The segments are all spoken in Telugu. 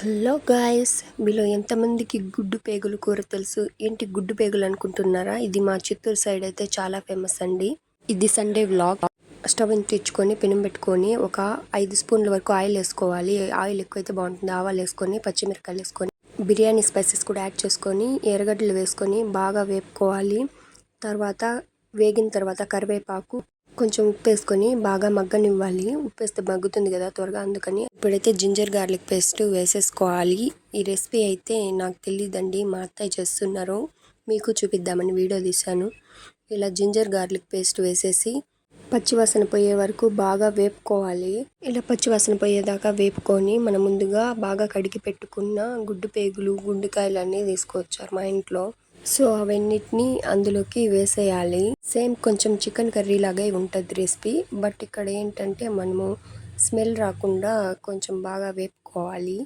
హలో గాయ్స్, మీలో ఎంతమందికి గుడ్డు పేగులు కూర తెలుసు? ఏంటి గుడ్డు పేగులు అనుకుంటున్నారా? ఇది మా చిత్తూరు సైడ్ అయితే చాలా ఫేమస్ అండి. ఇది సండే వ్లాగ్. స్టవ్ తెచ్చుకొని పెనం పెట్టుకొని ఒక 5 స్పూన్ల వరకు ఆయిల్ వేసుకోవాలి. ఆయిల్ ఎక్కువైతే బాగుంటుంది. ఆవాలు వేసుకొని పచ్చిమిరకాయలు వేసుకొని బిర్యానీ స్పైసెస్ కూడా యాడ్ చేసుకొని ఎర్రగడ్డలు వేసుకొని బాగా వేపుకోవాలి. తర్వాత వేగిన తర్వాత కరివేపాకు, కొంచెం ఉప్పు వేసుకొని బాగా మగ్గనివ్వాలి. ఉప్పు వేస్తే మగ్గుతుంది కదా త్వరగా, అందుకని ఇప్పుడైతే జింజర్ గార్లిక్ పేస్ట్ వేసేసుకోవాలి. ఈ రెసిపీ అయితే నాకు తెలియదండి, మా అత్తయ్య చేస్తున్నారు, మీకు చూపిద్దామని వీడియో తీశాను. ఇలా జింజర్ గార్లిక్ పేస్ట్ వేసేసి పచ్చివాసన పోయే వరకు బాగా వేపుకోవాలి. ఇలా పచ్చివాసన పోయేదాకా వేపుకొని మనం ముందుగా బాగా కడిగి పెట్టుకున్న గుడ్డు పేగులు, గుండెకాయలు అన్నీ తీసుకొచ్చారు మా ఇంట్లో. సో అవన్నిటిని అందులోకి వేసేయాలి. సేమ్ కొంచెం చికెన్ కర్రీ లాగే ఉంటుంది రెసిపీ. బట్ ఇక్కడ ఏంటంటే మనము స్మెల్ రాకుండా కొంచెం బాగా వేపుకోవాలి.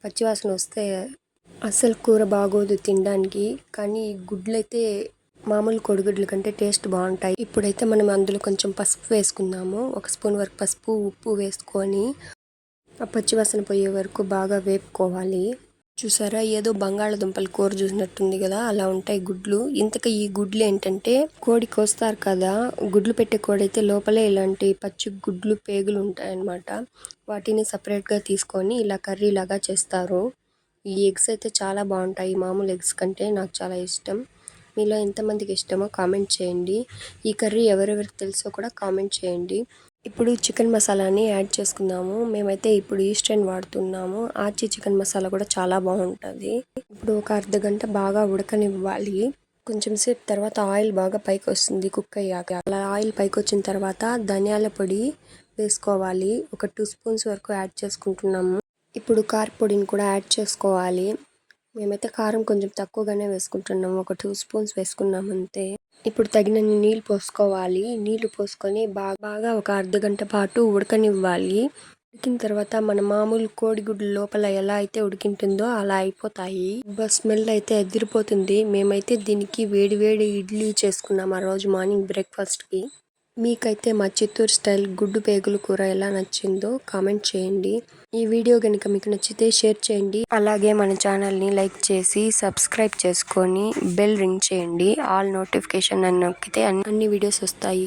పచ్చివాసన వస్తే అస్సలు కూర బాగోదు తినడానికి. కానీ గుడ్లు అయితే మామూలు కోడిగుడ్ల కంటే టేస్ట్ బాగుంటాయి. ఇప్పుడైతే మనం అందులో కొంచెం పసుపు వేసుకుందాము. 1 స్పూన్ వరకు పసుపు, ఉప్పు వేసుకొని ఆ పచ్చివాసన పోయే వరకు బాగా వేపుకోవాలి. చూసారా, ఏదో బంగాళదుంపల కూర చూసినట్టుంది కదా, అలా ఉంటాయి గుడ్లు. ఇంతకీ ఈ గుడ్లు ఏంటంటే కోడి కోస్తారు కదా, గుడ్లు పెట్టే కోడి అయితే లోపలే ఇలాంటి పచ్చి గుడ్లు పేగులు ఉంటాయన్నమాట. వాటిని సపరేట్గా తీసుకొని ఇలా కర్రీ లాగా చేస్తారు. ఈ ఎగ్స్ అయితే చాలా బాగుంటాయి, మామూలు ఎగ్స్ కంటే నాకు చాలా ఇష్టం. మీలో ఎంతమందికి ఇష్టమో కామెంట్ చేయండి. ఈ కర్రీ ఎవరెవరికి తెలుసో కూడా కామెంట్ చేయండి. ఇప్పుడు చికెన్ మసాలాని యాడ్ చేసుకుందాము. మేమైతే ఇప్పుడు ఈస్టర్న్ వాడుతున్నాము. ఆచి చికెన్ మసాలా కూడా చాలా బాగుంటుంది. ఇప్పుడు ఒక అర్ధగంట బాగా ఉడకనివ్వాలి. కొంచెం సేపు తర్వాత ఆయిల్ బాగా పైకి వస్తుంది కుక్ అయ్యాక. అలా ఆయిల్ పైకి వచ్చిన తర్వాత ధనియాల పొడి వేసుకోవాలి. ఒక 2 స్పూన్స్ వరకు యాడ్ చేసుకుంటున్నాము. ఇప్పుడు కారపొడిని కూడా యాడ్ చేసుకోవాలి. మేమైతే కారం కొంచెం తక్కువగానే వేసుకుంటున్నాము, ఒక 2 స్పూన్స్ వేసుకున్నాము అంతే. ఇప్పుడు తగినన్ని నీళ్ళు పోసుకోవాలి. నీళ్లు పోసుకొని బాగా ఒక అర్ధగంట పాటు ఉడకనివ్వాలి. ఉడికిన తర్వాత మన మామూలు కోడిగుడ్లు లోపల ఎలా అయితే ఉడికింటుందో అలా అయిపోతాయి. స్మెల్ అయితే ఎదిరిపోతుంది. మేమైతే దీనికి వేడి వేడి ఇడ్లీ చేసుకున్నాం ఆ రోజు మార్నింగ్ బ్రేక్ఫాస్ట్కి. మీకైతే మా చిత్తూరు స్టైల్ గుడ్డు పేగుల కూర ఎలా నచ్చిందో కామెంట్ చేయండి. ఈ వీడియో కనుక మీకు నచ్చితే షేర్ చేయండి. అలాగే మన ఛానల్ని లైక్ చేసి సబ్స్క్రైబ్ చేసుకొని బెల్ రింగ్ చేయండి. ఆల్ నోటిఫికేషన్ అని నొక్కితే అన్ని వీడియోస్ వస్తాయి.